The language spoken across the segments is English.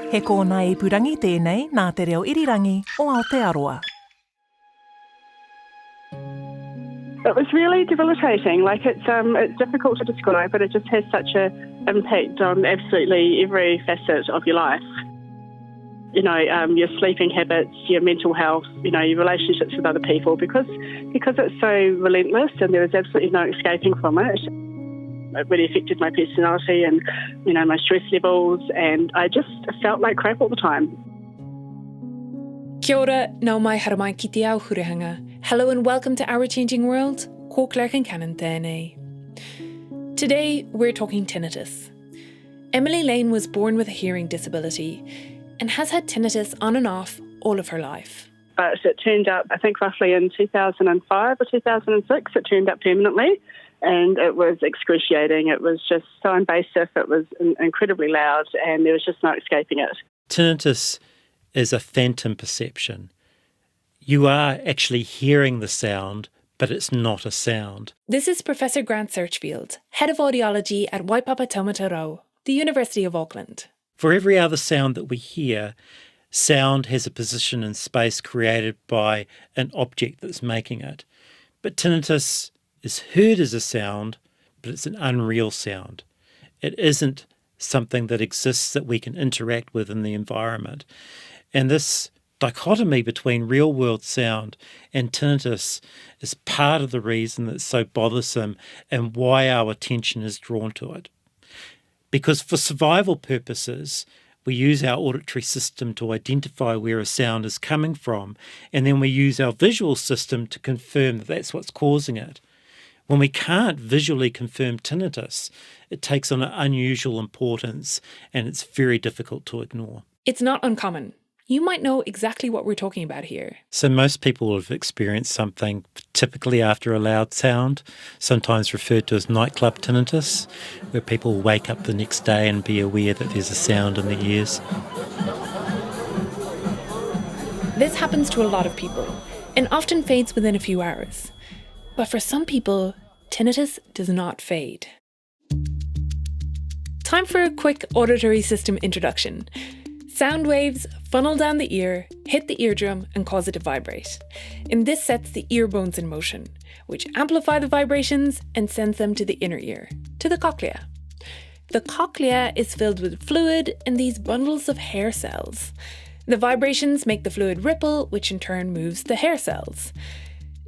He kōna I purangi tēnei nā te reo irirangi o Aotearoa. It was really debilitating. It's difficult to describe, but it just has such an impact on absolutely every facet of your life. Your sleeping habits, your mental health, your relationships with other people, because it's so relentless and there is absolutely no escaping from it. It really affected my personality and, my stress levels, and I just felt like crap all the time. Kia ora, nau mai haramai ki te ao hurihanga. Hello and welcome to Our Changing World. Ko Concannon tēnei. Today, we're talking tinnitus. Emily Lane was born with a hearing disability and has had tinnitus on and off all of her life. But it turned up, I think roughly in 2005 or 2006, it turned up permanently. And it was excruciating. It was just so invasive. It was incredibly loud, and there was just no escaping it. Tinnitus is a phantom perception. You are actually hearing the sound, but it's not a sound. This is Professor Grant Searchfield, Head of Audiology at Waipapa Taumata Rau, the University of Auckland. For every other sound that we hear, sound has a position in space created by an object that's making it. But tinnitus is heard as a sound, but it's an unreal sound. It isn't something that exists that we can interact with in the environment. And this dichotomy between real-world sound and tinnitus is part of the reason that it's so bothersome and why our attention is drawn to it. Because for survival purposes, we use our auditory system to identify where a sound is coming from, and then we use our visual system to confirm that that's what's causing it. When we can't visually confirm tinnitus, it takes on an unusual importance and it's very difficult to ignore. It's not uncommon. You might know exactly what we're talking about here. So most people have experienced something typically after a loud sound, sometimes referred to as nightclub tinnitus, where people wake up the next day and be aware that there's a sound in their ears. This happens to a lot of people and often fades within a few hours. But for some people, tinnitus does not fade. Time for a quick auditory system introduction. Sound waves funnel down the ear, hit the eardrum and cause it to vibrate. And this sets the ear bones in motion, which amplify the vibrations and sends them to the inner ear, to the cochlea. The cochlea is filled with fluid and these bundles of hair cells. The vibrations make the fluid ripple, which in turn moves the hair cells.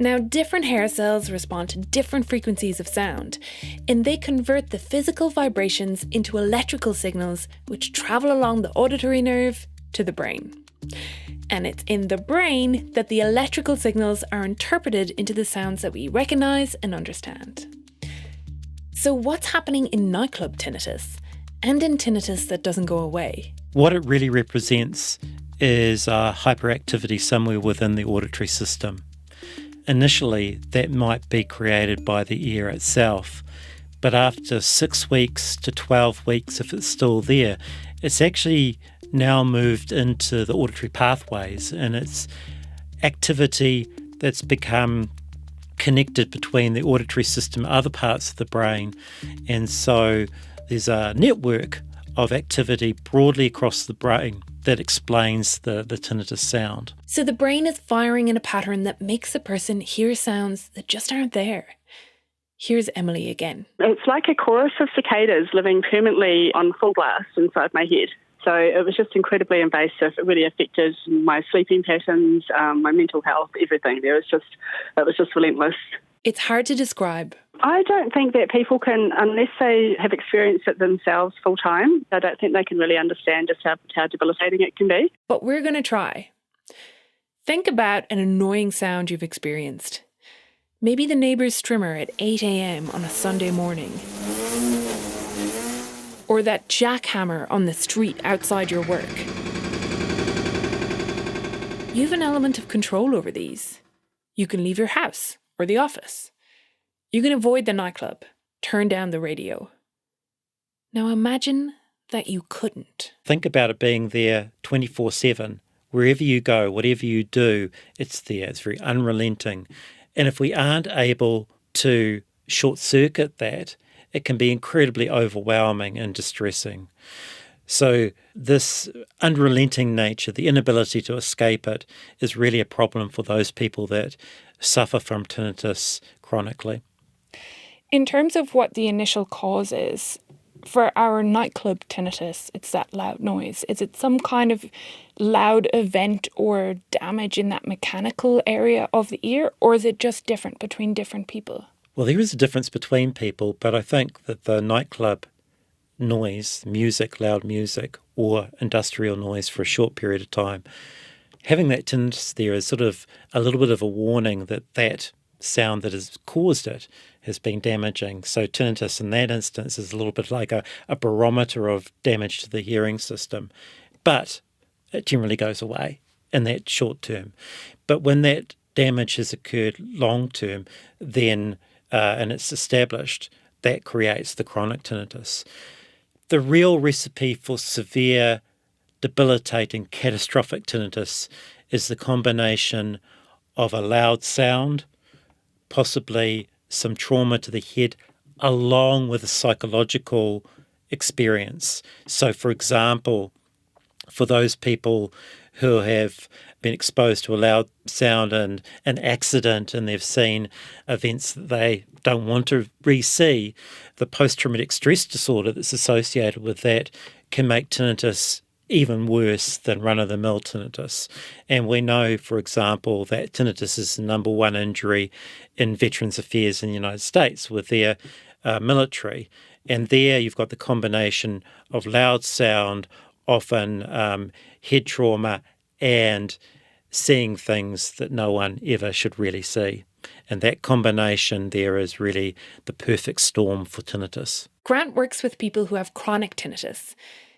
Now, different hair cells respond to different frequencies of sound, and they convert the physical vibrations into electrical signals which travel along the auditory nerve to the brain. And it's in the brain that the electrical signals are interpreted into the sounds that we recognise and understand. So what's happening in nightclub tinnitus, and in tinnitus that doesn't go away? What it really represents is hyperactivity somewhere within the auditory system. Initially, that might be created by the ear itself, but after 6 weeks to 12 weeks, if it's still there, it's actually now moved into the auditory pathways, and it's activity that's become connected between the auditory system and other parts of the brain. And so there's a network of activity broadly across the brain that explains the tinnitus sound. So the brain is firing in a pattern that makes the person hear sounds that just aren't there. Here's Emily again. It's like a chorus of cicadas living permanently on full blast inside my head. So it was just incredibly invasive. It really affected my sleeping patterns, my mental health, everything. It was just relentless. It's hard to describe. I don't think that people can, unless they have experienced it themselves full time, I don't think they can really understand just how debilitating it can be. But we're going to try. Think about an annoying sound you've experienced. Maybe the neighbour's trimmer at 8 a.m. on a Sunday morning. Or that jackhammer on the street outside your work. You have an element of control over these. You can leave your house or the office. You can avoid the nightclub, turn down the radio. Now imagine that you couldn't. Think about it being there 24/7. Wherever you go, whatever you do, it's there. It's very unrelenting. And if we aren't able to short-circuit that, it can be incredibly overwhelming and distressing. So this unrelenting nature, the inability to escape it, is really a problem for those people that suffer from tinnitus chronically. In terms of what the initial cause is, for our nightclub tinnitus, it's that loud noise. Is it some kind of loud event or damage in that mechanical area of the ear, or is it just different between different people? Well, there is a difference between people, but I think that the nightclub noise, music, loud music, or industrial noise for a short period of time, having that tinnitus there is sort of a little bit of a warning that that sound that has caused it has been damaging. So tinnitus in that instance is a little bit like a barometer of damage to the hearing system. But it generally goes away in that short term. But when that damage has occurred long term, then and it's established, that creates the chronic tinnitus. The real recipe for severe, debilitating, catastrophic tinnitus is the combination of a loud sound, possibly some trauma to the head, along with a psychological experience. So, for example, for those people who have been exposed to a loud sound and an accident and they've seen events that they don't want to re-see, the post-traumatic stress disorder that's associated with that can make tinnitus even worse than run-of-the-mill tinnitus. And we know, for example, that tinnitus is the number one injury in Veterans Affairs in the United States with their military. And there you've got the combination of loud sound, often head trauma, and seeing things that no one ever should really see. And that combination there is really the perfect storm for tinnitus. Grant works with people who have chronic tinnitus,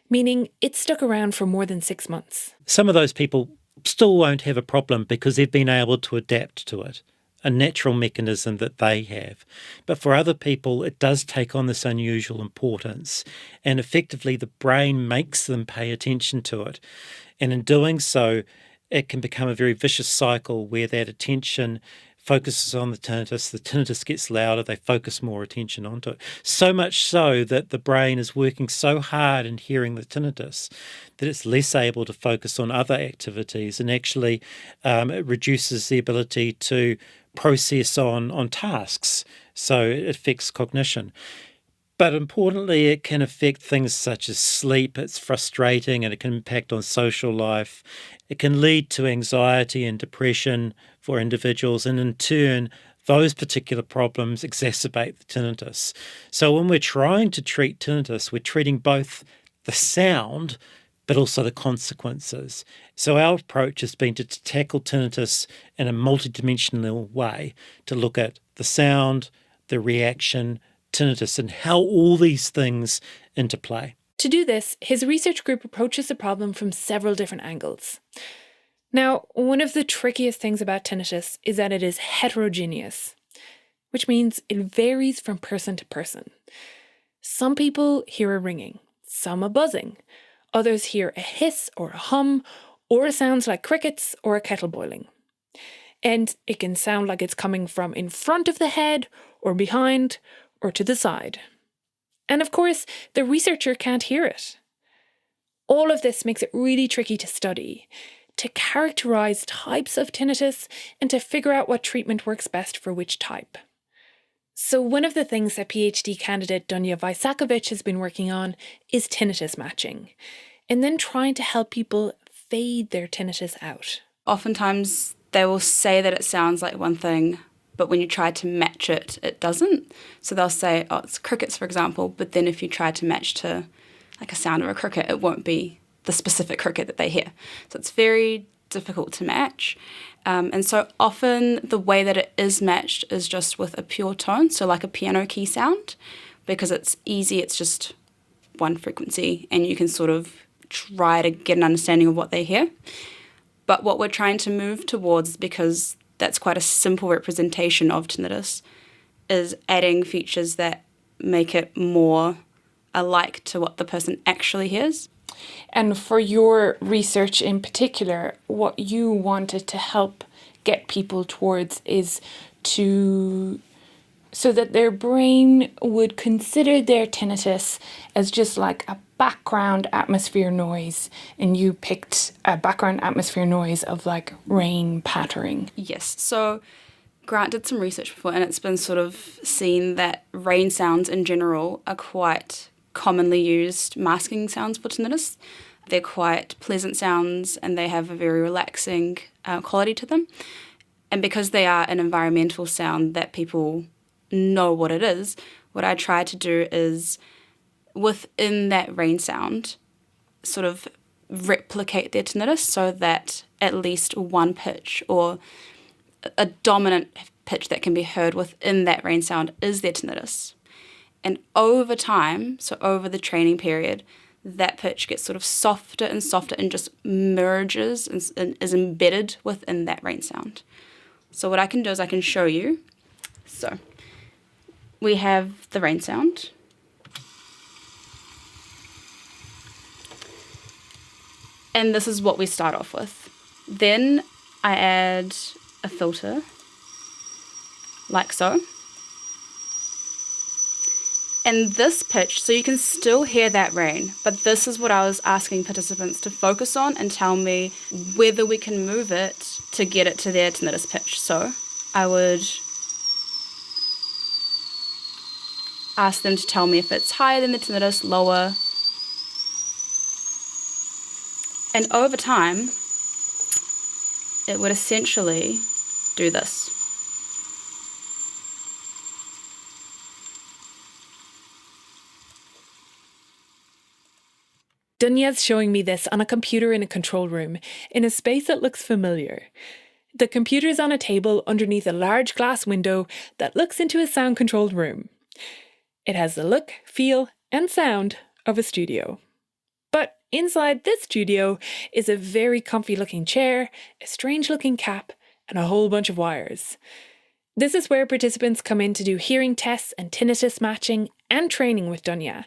meaning it's stuck around for more than 6 months. Some of those people still won't have a problem because they've been able to adapt to it, a natural mechanism that they have. But for other people, it does take on this unusual importance, and effectively the brain makes them pay attention to it. And in doing so, it can become a very vicious cycle where that attention focuses on the tinnitus gets louder, they focus more attention onto it. So much so that the brain is working so hard in hearing the tinnitus that it's less able to focus on other activities, and actually it reduces the ability to process on tasks. So it affects cognition. But importantly, it can affect things such as sleep. It's frustrating and it can impact on social life. It can lead to anxiety and depression for individuals, and in turn, those particular problems exacerbate the tinnitus. So when we're trying to treat tinnitus, we're treating both the sound but also the consequences. So our approach has been to tackle tinnitus in a multidimensional way, to look at the sound, the reaction, tinnitus, and how all these things interplay. To do this, his research group approaches the problem from several different angles. Now, one of the trickiest things about tinnitus is that it is heterogeneous, which means it varies from person to person. Some people hear a ringing, some a buzzing, others hear a hiss or a hum, or it sounds like crickets or a kettle boiling. And it can sound like it's coming from in front of the head, or behind, or to the side. And of course, the researcher can't hear it. All of this makes it really tricky to study, to characterize types of tinnitus, and to figure out what treatment works best for which type. So one of the things that PhD candidate Dunya Vaisakovic has been working on is tinnitus matching, and then trying to help people fade their tinnitus out. Oftentimes they will say that it sounds like one thing, but when you try to match it, it doesn't. So they'll say, oh, it's crickets, for example, but then if you try to match to like a sound of a cricket, it won't be the specific cricket that they hear. So it's very difficult to match. And so often the way that it is matched is just with a pure tone, so like a piano key sound, because it's easy, it's just one frequency, and you can sort of try to get an understanding of what they hear. But what we're trying to move towards, because that's quite a simple representation of tinnitus, is adding features that make it more alike to what the person actually hears. And for your research in particular, what you wanted to help get people towards is to so that their brain would consider their tinnitus as just like a background atmosphere noise, and you picked a background atmosphere noise of like rain pattering. Yes. So Grant did some research before, and it's been sort of seen that rain sounds in general are quite commonly used masking sounds for tinnitus. They're quite pleasant sounds, and they have a very relaxing quality to them. And because they are an environmental sound that people know what it is, what I try to do is, within that rain sound, sort of replicate their tinnitus so that at least one pitch or a dominant pitch that can be heard within that rain sound is their tinnitus. And over time, so over the training period, that pitch gets sort of softer and softer and just merges and is embedded within that rain sound. So what I can do is I can show you. So we have the rain sound. And this is what we start off with. Then I add a filter, like so. And this pitch, so you can still hear that rain, but this is what I was asking participants to focus on and tell me whether we can move it to get it to their tinnitus pitch. So I would ask them to tell me if it's higher than the tinnitus, lower. And over time, it would essentially do this. Dunya's showing me this on a computer in a control room, in a space that looks familiar. The computer's on a table underneath a large glass window that looks into a sound-controlled room. It has the look, feel, and sound of a studio. But inside this studio is a very comfy-looking chair, a strange-looking cap, and a whole bunch of wires. This is where participants come in to do hearing tests and tinnitus matching and training with Dunya.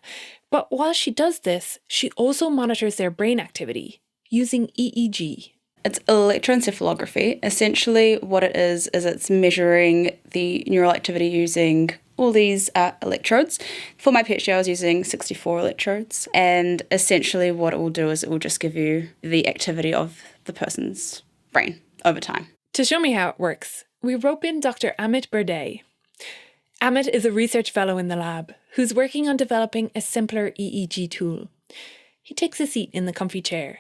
But while she does this, she also monitors their brain activity using EEG. It's electroencephalography. Essentially what it is it's measuring the neural activity using all these electrodes. For my PhD I was using 64 electrodes, and essentially what it will do is it will just give you the activity of the person's brain over time. To show me how it works, we rope in Dr. Amit Berde. Amit is a research fellow in the lab who's working on developing a simpler EEG tool. He takes a seat in the comfy chair.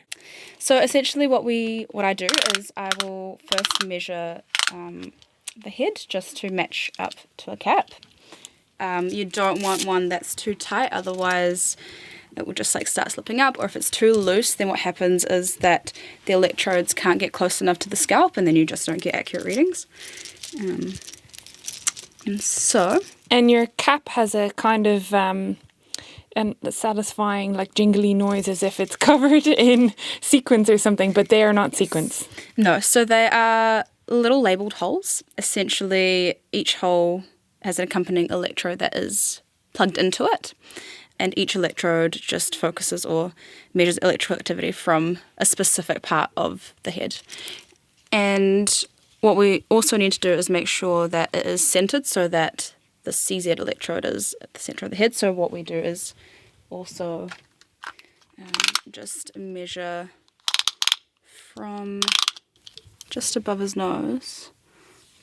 So essentially what I do is I will first measure the head just to match up to a cap. You don't want one that's too tight, otherwise it will just like start slipping up, or if it's too loose, then what happens is that the electrodes can't get close enough to the scalp, and then you just don't get accurate readings. And your cap has a kind of satisfying, like jingly noise as if it's covered in sequins or something, but they are not sequins. No, so they are little labelled holes. Essentially, each hole has an accompanying electrode that is plugged into it, and each electrode just focuses or measures electrical activity from a specific part of the head. And what we also need to do is make sure that it is centered so that the CZ electrode is at the center of the head. So what we do is also just measure from just above his nose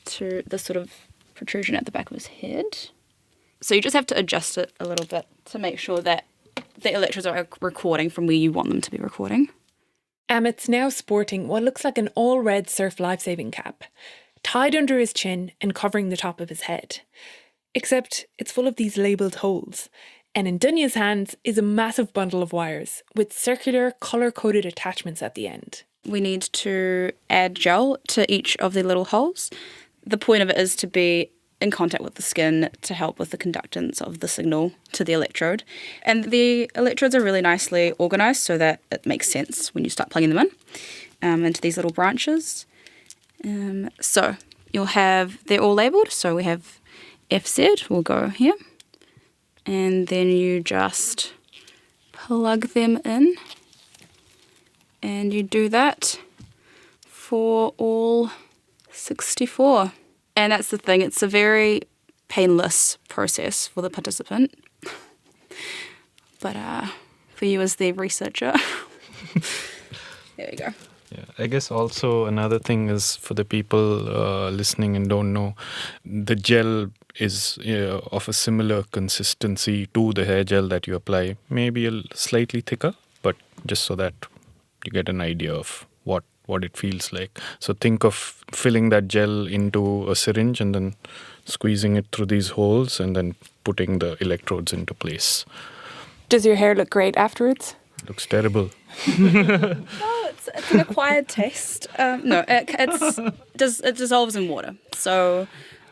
to the sort of protrusion at the back of his head. So you just have to adjust it a little bit to make sure that the electrodes are recording from where you want them to be recording. Amit's now sporting what looks like an all-red surf lifesaving cap, tied under his chin and covering the top of his head. Except it's full of these labelled holes, and in Dunya's hands is a massive bundle of wires with circular, colour-coded attachments at the end. We need to add gel to each of the little holes. The point of it is to be in contact with the skin to help with the conductance of the signal to the electrode. And the electrodes are really nicely organised so that it makes sense when you start plugging them in into these little branches. So you'll have, they're all labelled, so we have FZ will go here, and then you just plug them in, and you do that for all 64. And that's the thing, it's a very painless process for the participant. But for you as the researcher, there we go. Yeah, I guess also another thing is for the people listening and don't know, the gel is of a similar consistency to the hair gel that you apply, maybe slightly thicker, but just so that you get an idea of what it feels like. So think of filling that gel into a syringe and then squeezing it through these holes and then putting the electrodes into place. Does your hair look great afterwards? Looks terrible. No, it's an acquired taste. No, it dissolves in water. So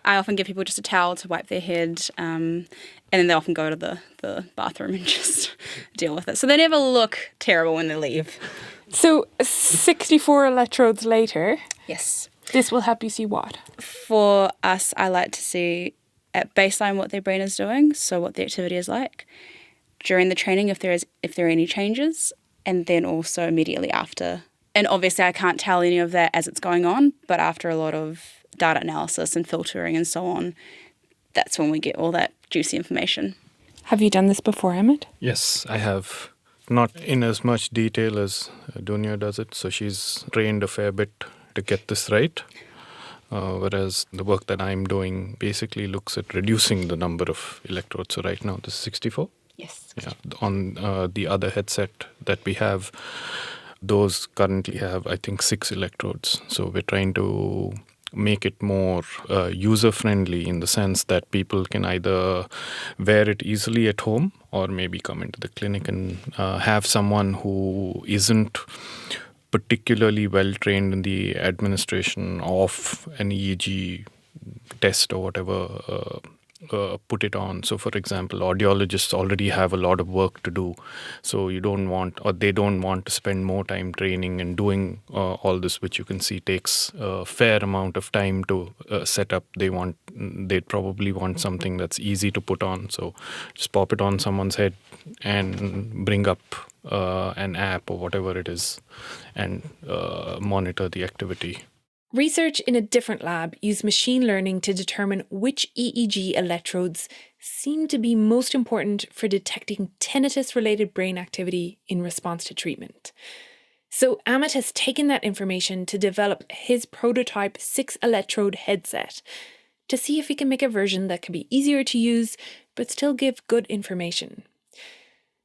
I often give people just a towel to wipe their head, and then they often go to the bathroom and just deal with it. So they never look terrible when they leave. So 64 electrodes later, Yes. this will help you see what? For us, I like to see at baseline what their brain is doing, so what the activity is like. During the training, if there are any changes, and then also immediately after. And obviously I can't tell any of that as it's going on, but after a lot of data analysis and filtering and so on, that's when we get all that juicy information. Have you done this before, Emmett? Yes, I have. Not in as much detail as Dunya does it, so she's trained a fair bit to get this right. Whereas the work that I'm doing basically looks at reducing the number of electrodes. So right now, this is 64. Yes. Yeah. On the other headset that we have, those currently have, I think, 6 electrodes. So we're trying to make it more user-friendly in the sense that people can either wear it easily at home or maybe come into the clinic and have someone who isn't particularly well-trained in the administration of an EEG test or whatever put it on. So, for example, audiologists already have a lot of work to do. So they don't want to spend more time training and doing all this, which you can see takes a fair amount of time to set up. They'd probably want something that's easy to put on. So just pop it on someone's head and bring up an app or whatever it is and monitor the activity. Research in a different lab used machine learning to determine which EEG electrodes seem to be most important for detecting tinnitus-related brain activity in response to treatment. So Amit has taken that information to develop his prototype 6-electrode headset to see if he can make a version that can be easier to use but still give good information.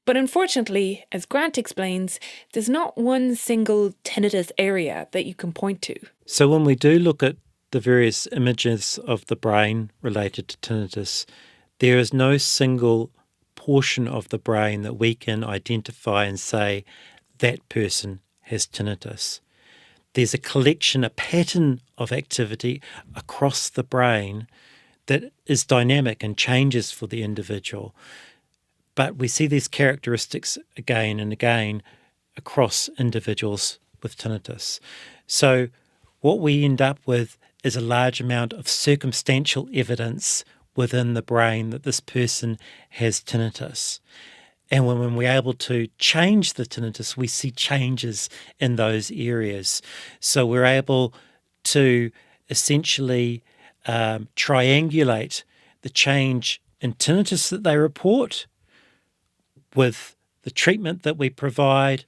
But unfortunately, as Grant explains, there's not one single tinnitus area that you can point to. So when we do look at the various images of the brain related to tinnitus, there is no single portion of the brain that we can identify and say that person has tinnitus. There's a collection, a pattern of activity across the brain that is dynamic and changes for the individual. But we see these characteristics again and again across individuals with tinnitus. So what we end up with is a large amount of circumstantial evidence within the brain that this person has tinnitus. And when we're able to change the tinnitus, we see changes in those areas. So we're able to essentially triangulate the change in tinnitus that they report with the treatment that we provide,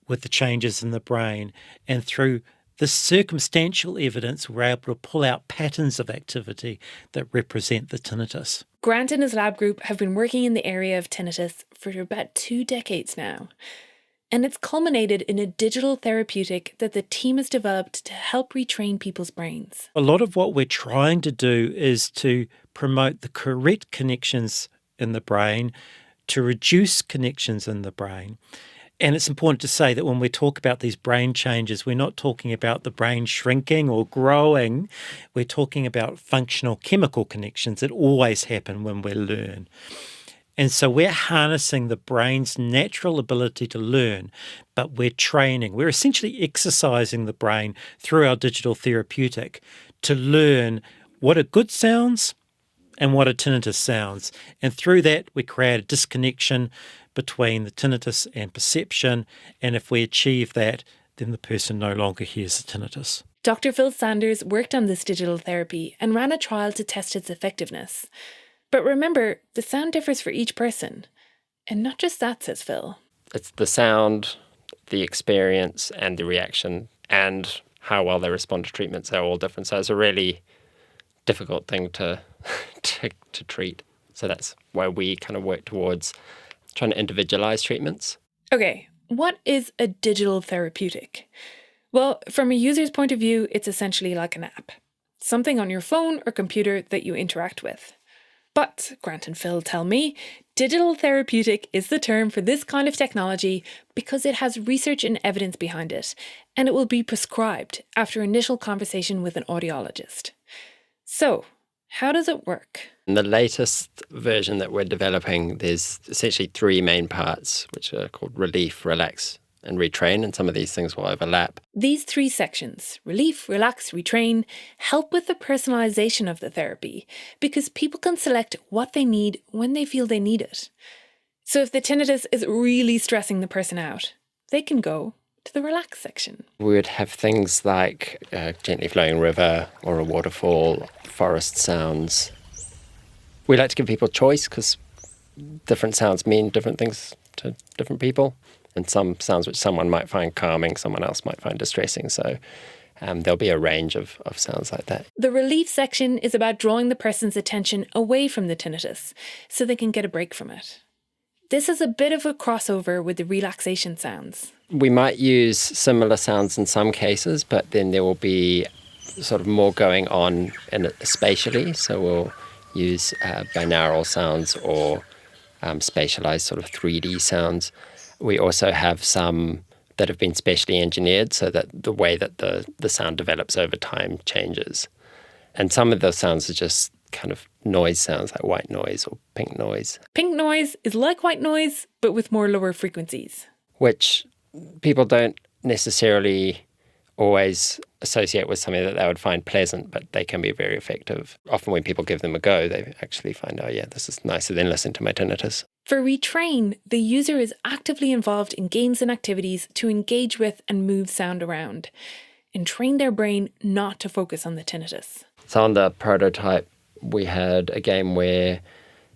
with the changes in the brain. And through this circumstantial evidence, we're able to pull out patterns of activity that represent the tinnitus. Grant and his lab group have been working in the area of tinnitus for about 2 decades now. And it's culminated in a digital therapeutic that the team has developed to help retrain people's brains. A lot of what we're trying to do is to promote the correct connections in the brain, to reduce connections in the brain. And it's important to say that when we talk about these brain changes, we're not talking about the brain shrinking or growing. We're talking about functional chemical connections that always happen when we learn. And so we're harnessing the brain's natural ability to learn, but we're training. We're essentially exercising the brain through our digital therapeutic to learn what are good sounds and what a tinnitus sounds. And through that, we create a disconnection between the tinnitus and perception. And if we achieve that, then the person no longer hears the tinnitus. Dr. Phil Sanders worked on this digital therapy and ran a trial to test its effectiveness. But remember, the sound differs for each person. And not just that, says Phil. It's the sound, the experience and the reaction and how well they respond to treatments. They're all different. So it's a really difficult thing to treat. So that's why we kind of work towards trying to individualize treatments. Okay, what is a digital therapeutic? Well, from a user's point of view, it's essentially like an app. Something on your phone or computer that you interact with. But, Grant and Phil tell me, digital therapeutic is the term for this kind of technology because it has research and evidence behind it, and it will be prescribed after initial conversation with an audiologist. So, how does it work? In the latest version that we're developing, there's essentially three main parts, which are called relief, relax, and retrain, and some of these things will overlap. These three sections, relief, relax, retrain, help with the personalisation of the therapy because people can select what they need when they feel they need it. So if the tinnitus is really stressing the person out, they can go to the relax section. We would have things like a gently flowing river or a waterfall, forest sounds. We like to give people choice because different sounds mean different things to different people. And some sounds which someone might find calming, someone else might find distressing. So there'll be a range of sounds like that. The relief section is about drawing the person's attention away from the tinnitus so they can get a break from it. This is a bit of a crossover with the relaxation sounds. We might use similar sounds in some cases, but then there will be sort of more going on in it spatially. So we'll use binaural sounds or spatialized sort of 3D sounds. We also have some that have been specially engineered so that the way that the sound develops over time changes. And some of those sounds are just kind of noise sounds like white noise or pink noise. Pink noise is like white noise, but with more lower frequencies. Which people don't necessarily always associate with something that they would find pleasant, but they can be very effective. Often when people give them a go, they actually find, oh yeah, this is nicer than listening to my tinnitus. For Retrain, the user is actively involved in games and activities to engage with and move sound around, and train their brain not to focus on the tinnitus. So on the prototype, we had a game where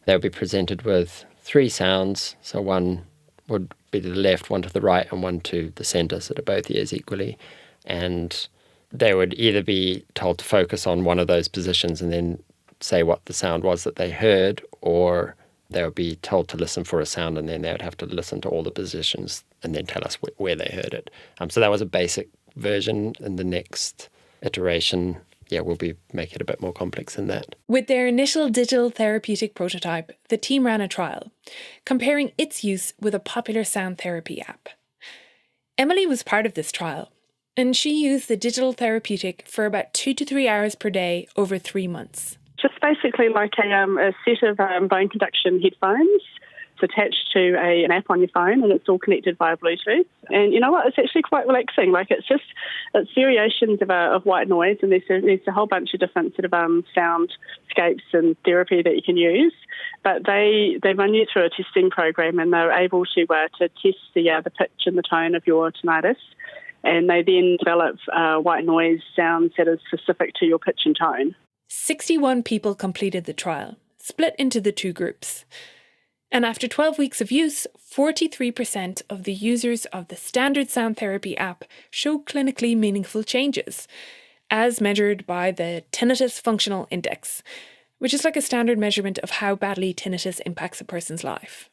they would be presented with three sounds. So one would be to the left, one to the right, and one to the centre, so to both ears equally. And they would either be told to focus on one of those positions and then say what the sound was that they heard, or they would be told to listen for a sound and then they would have to listen to all the positions and then tell us where they heard it. So that was a basic version. In the next iteration, we'll be make it a bit more complex than that. With their initial digital therapeutic prototype, the team ran a trial, comparing its use with a popular sound therapy app. Emily was part of this trial, and she used the digital therapeutic for about 2 to 3 hours per day over 3 months. Just basically like a set of bone conduction headphones. It's attached to an app on your phone and it's all connected via Bluetooth. And you know what? It's actually quite relaxing. Like it's variations of white noise, and there's a whole bunch of different sort of soundscapes and therapy that you can use. But they run you through a testing program, and they're able to test the pitch and the tone of your tinnitus. And they then develop white noise sounds that are specific to your pitch and tone. 61 people completed the trial, split into the two groups. And after 12 weeks of use, 43% of the users of the standard sound therapy app showed clinically meaningful changes, as measured by the Tinnitus Functional Index, which is like a standard measurement of how badly tinnitus impacts a person's life.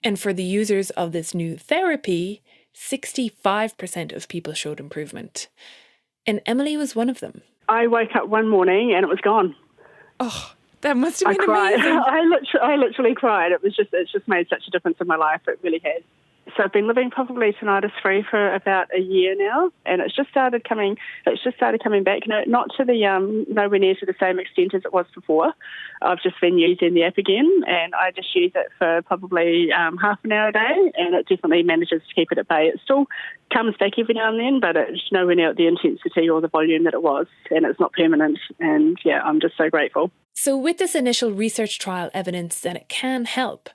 And for the users of this new therapy, 65% of people showed improvement. And Emily was one of them. I woke up one morning and it was gone. Oh, that must have been cried. amazing. I literally cried. It's just made such a difference in my life. It really has. So I've been living probably tinnitus free for about a year now, and it's just started coming back. No, not to the nowhere near to the same extent as it was before. I've just been using the app again, and I just use it for probably half an hour a day, and it definitely manages to keep it at bay. It still comes back every now and then, but it's nowhere near the intensity or the volume that it was, and it's not permanent. And yeah, I'm just so grateful. So with this initial research trial evidence that it can help,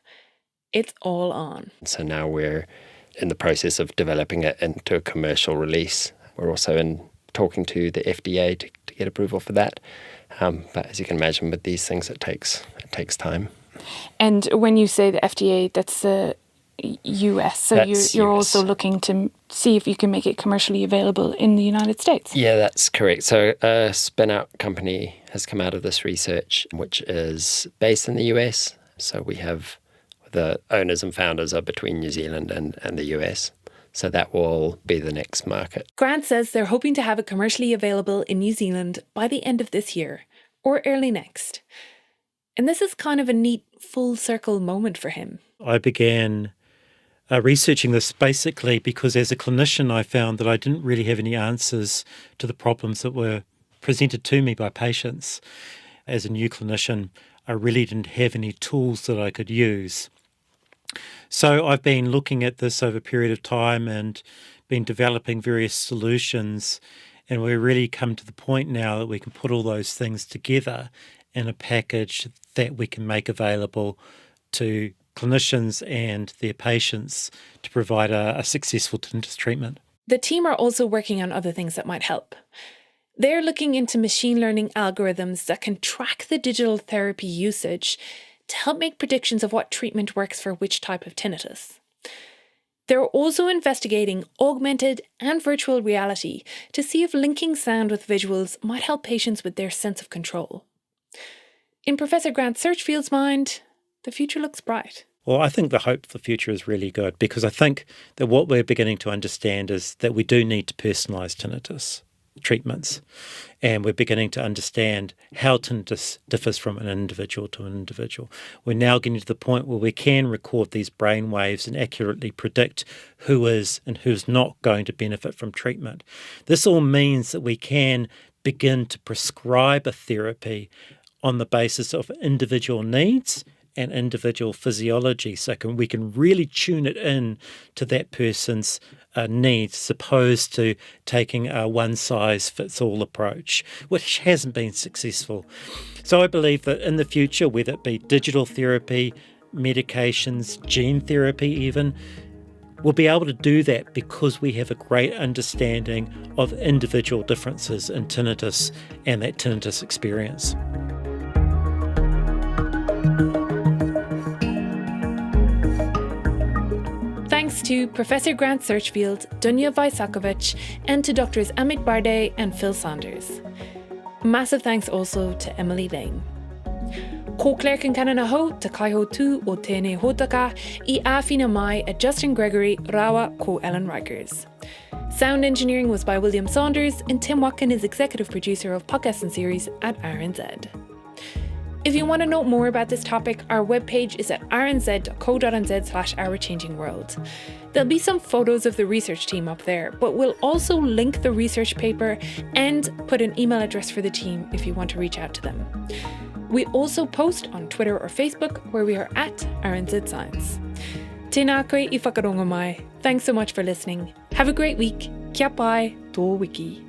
it's all on. So now we're in the process of developing it into a commercial release. We're also in talking to the FDA to get approval for that. But as you can imagine, with these things, it takes time. And when you say the FDA, that's the US. So That's you're US. also looking to see if you can make it commercially available in the United States. Yeah, that's correct. So a spin-out company has come out of this research, which is based in the US. So we have the owners and founders are between New Zealand and the US. So that will be the next market. Grant says they're hoping to have it commercially available in New Zealand by the end of this year or early next. And this is kind of a neat full circle moment for him. I began researching this basically because as a clinician I found that I didn't really have any answers to the problems that were presented to me by patients. As a new clinician, I really didn't have any tools that I could use. So I've been looking at this over a period of time and been developing various solutions, and we've really come to the point now that we can put all those things together in a package that we can make available to clinicians and their patients to provide a successful tinnitus treatment. The team are also working on other things that might help. They're looking into machine learning algorithms that can track the digital therapy usage to help make predictions of what treatment works for which type of tinnitus. They're also investigating augmented and virtual reality to see if linking sound with visuals might help patients with their sense of control. In Professor Grant Searchfield's mind, the future looks bright. Well, I think the hope for the future is really good because I think that what we're beginning to understand is that we do need to personalise tinnitus treatments, and we're beginning to understand how tinnitus differs from an individual to an individual. We're now getting to the point where we can record these brain waves and accurately predict who is and who's not going to benefit from treatment. This all means that we can begin to prescribe a therapy on the basis of individual needs and individual physiology, so we can really tune it in to that person's needs, as opposed to taking a one-size-fits-all approach, which hasn't been successful. So I believe that in the future, whether it be digital therapy, medications, gene therapy even, we'll be able to do that because we have a great understanding of individual differences in tinnitus and that tinnitus experience. Thanks to Professor Grant Searchfield, Dunya Vaisakovic, and to Drs. Amit Barde and Phil Saunders. Massive thanks also to Emily Lane. Ko Claire Concannon aho, ta kaiho tu o tēnei hōtaka, I āwhina mai a Justin Gregory, rawa ko Ellen Rikers. Sound engineering was by William Saunders, and Tim Watkin is executive producer of podcasts and series at RNZ. If you want to know more about this topic, our webpage is at rnz.co.nz/ourchangingworld. There'll be some photos of the research team up there, but we'll also link the research paper and put an email address for the team if you want to reach out to them. We also post on Twitter or Facebook, where we are at RNZ Science. Tēnā koe I whakarongo mai. Thanks so much for listening. Have a great week. Kia pai, tō wiki.